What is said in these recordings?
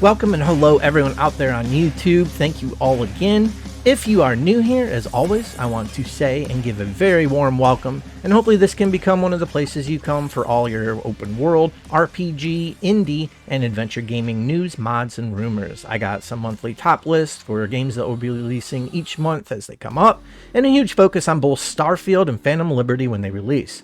Welcome and hello everyone out there on YouTube. Thank you all again. If you are new here, as always, I want to say and give a very warm welcome, and hopefully this can become one of the places you come for all your open world, RPG, indie, and adventure gaming news, mods, and rumors. I got some monthly top lists for games that will be releasing each month as they come up, and a huge focus on both Starfield and Phantom Liberty when they release.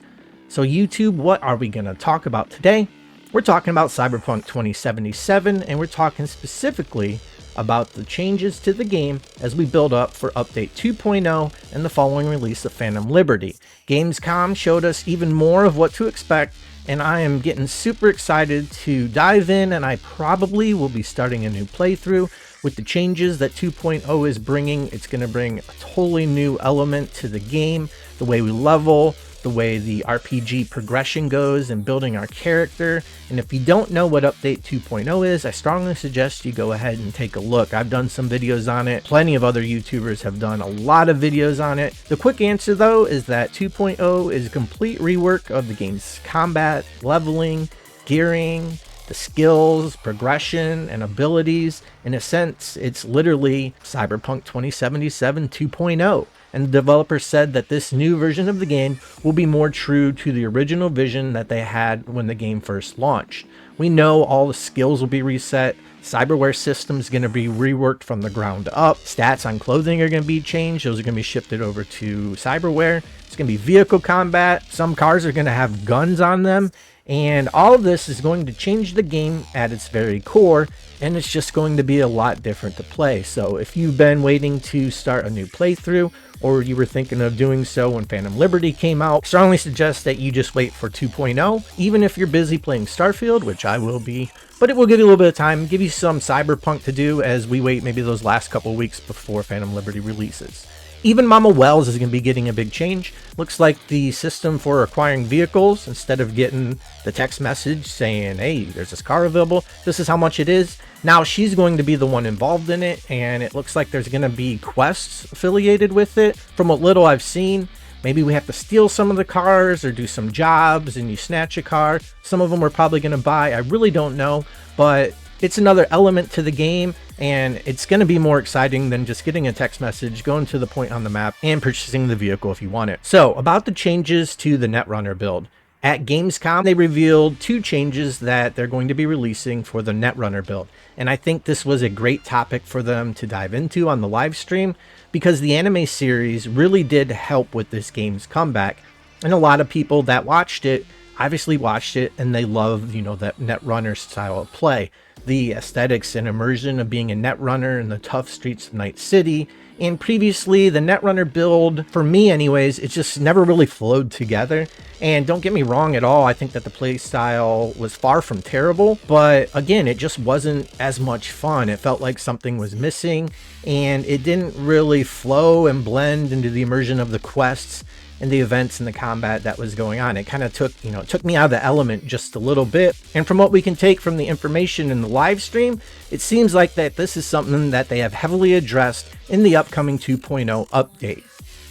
So YouTube, what are we going to talk about today? We're talking about Cyberpunk 2077, and we're talking specifically about the changes to the game as we build up for Update 2.0 and the following release of Phantom Liberty. Gamescom showed us even more of what to expect, and I am getting super excited to dive in, and I probably will be starting a new playthrough with the changes that 2.0 is bringing. It's going to bring a totally new element to the game, the way we level, the way the RPG progression goes and building our character. And if you don't know what Update 2.0 is, I strongly suggest you go ahead and take a look. I've done some videos on it. Plenty of other YouTubers have done a lot of videos on it. The quick answer though is that 2.0 is a complete rework of the game's combat, leveling, gearing, the skills, progression, and abilities. In a sense, it's literally Cyberpunk 2077 2.0. And the developer said that this new version of the game will be more true to the original vision that they had when the game first launched. We know all the skills will be reset, cyberware systems going to be reworked from the ground up, stats on clothing are going to be changed, those are going to be shifted over to cyberware, it's going to be vehicle combat, some cars are going to have guns on them, and all of this is going to change the game at its very core, and it's just going to be a lot different to play. So if you've been waiting to start a new playthrough, or you were thinking of doing so when Phantom Liberty came out, I strongly suggest that you just wait for 2.0, even if you're busy playing Starfield, which I will be, but it will give you a little bit of time, give you some Cyberpunk to do as we wait maybe those last couple of weeks before Phantom Liberty releases. Even Mama Wells is going to be getting a big change. Looks like the system for acquiring vehicles, instead of getting the text message saying, hey, there's this car available, this is how much it is, now she's going to be the one involved in it, and it looks like there's going to be quests affiliated with it. From what little I've seen, maybe we have to steal some of the cars or do some jobs and you snatch a car. Some of them we're probably going to buy. I really don't know, but it's another element to the game, and it's going to be more exciting than just getting a text message, going to the point on the map, and purchasing the vehicle if you want it. So, about the changes to the Netrunner build. At Gamescom, they revealed two changes that they're going to be releasing for the Netrunner build. And I think this was a great topic for them to dive into on the live stream, because the anime series really did help with this game's comeback. And a lot of people that watched it obviously watched it and they love, that Netrunner style of play. The aesthetics and immersion of being a Netrunner in the tough streets of Night City. And previously, the Netrunner build, for me anyways, it just never really flowed together. And don't get me wrong at all, I think that the playstyle was far from terrible, but again, it just wasn't as much fun. It felt like something was missing, and it didn't really flow and blend into the immersion of the quests and the events and the combat that was going on. It kind of took me out of the element just a little bit. And from what we can take from the information in the live stream, it seems like that this is something that they have heavily addressed in the upcoming 2.0 update.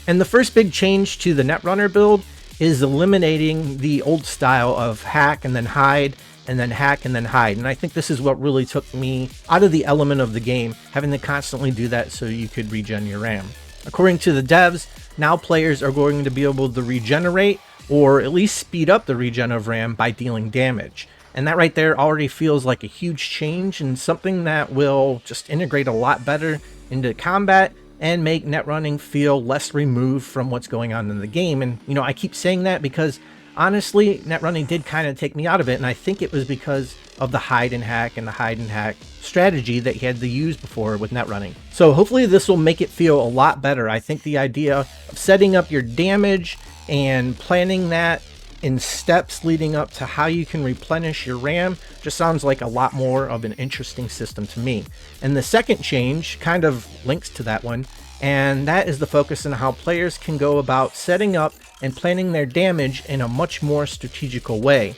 And the first big change to the Netrunner build is eliminating the old style of hack and then hide, and then hack and then hide. And I think this is what really took me out of the element of the game, having to constantly do that so you could regen your RAM. According to the devs, now players are going to be able to regenerate, or at least speed up the regen of RAM by dealing damage. And that right there already feels like a huge change, and something that will just integrate a lot better into combat and make netrunning feel less removed from what's going on in the game. And I keep saying that because honestly, netrunning did kind of take me out of it, and I think it was because of the hide and hack strategy that you had to use before with netrunning. So hopefully this will make it feel a lot better. I think the idea of setting up your damage and planning that in steps leading up to how you can replenish your RAM just sounds like a lot more of an interesting system to me. And the second change kind of links to that one, and that is the focus on how players can go about setting up and planning their damage in a much more strategical way.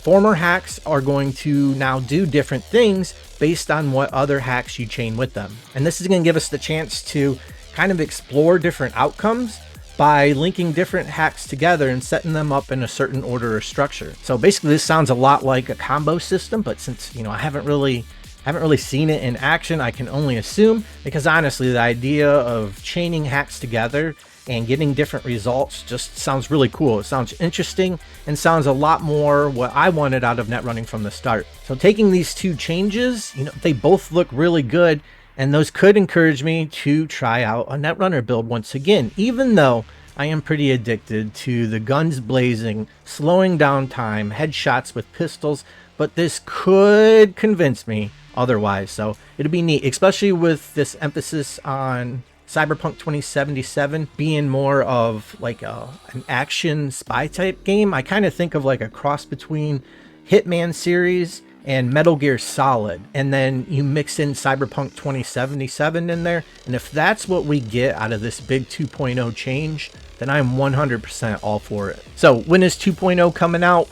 Former hacks are going to now do different things based on what other hacks you chain with them. And this is going to give us the chance to kind of explore different outcomes by linking different hacks together and setting them up in a certain order or structure. So basically this sounds a lot like a combo system, but since I haven't really Haven't really seen it in action, I can only assume, because honestly, the idea of chaining hacks together and getting different results just sounds really cool. It sounds interesting and sounds a lot more what I wanted out of netrunning from the start. So taking these two changes, they both look really good, and those could encourage me to try out a netrunner build once again, even though I am pretty addicted to the guns blazing, slowing down time, headshots with pistols, but this could convince me otherwise. So it'd be neat, especially with this emphasis on Cyberpunk 2077 being more of like an action spy type game. I kind of think of like a cross between Hitman series and Metal Gear Solid, and then you mix in Cyberpunk 2077 in there, and if that's what we get out of this big 2.0 change, then I'm 100% all for it. So when is 2.0 coming out?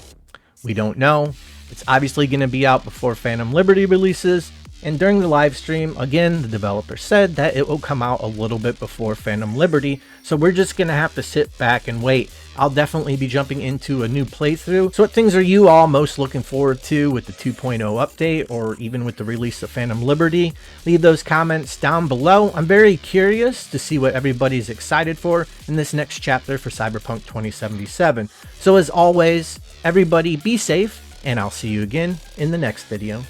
We don't know. It's obviously going to be out before Phantom Liberty releases, and during the live stream, again, the developer said that it will come out a little bit before Phantom Liberty, so we're just going to have to sit back and wait. I'll definitely be jumping into a new playthrough. So what things are you all most looking forward to with the 2.0 update, or even with the release of Phantom Liberty? Leave those comments down below. I'm very curious to see what everybody's excited for in this next chapter for Cyberpunk 2077. So as always, everybody be safe, and I'll see you again in the next video.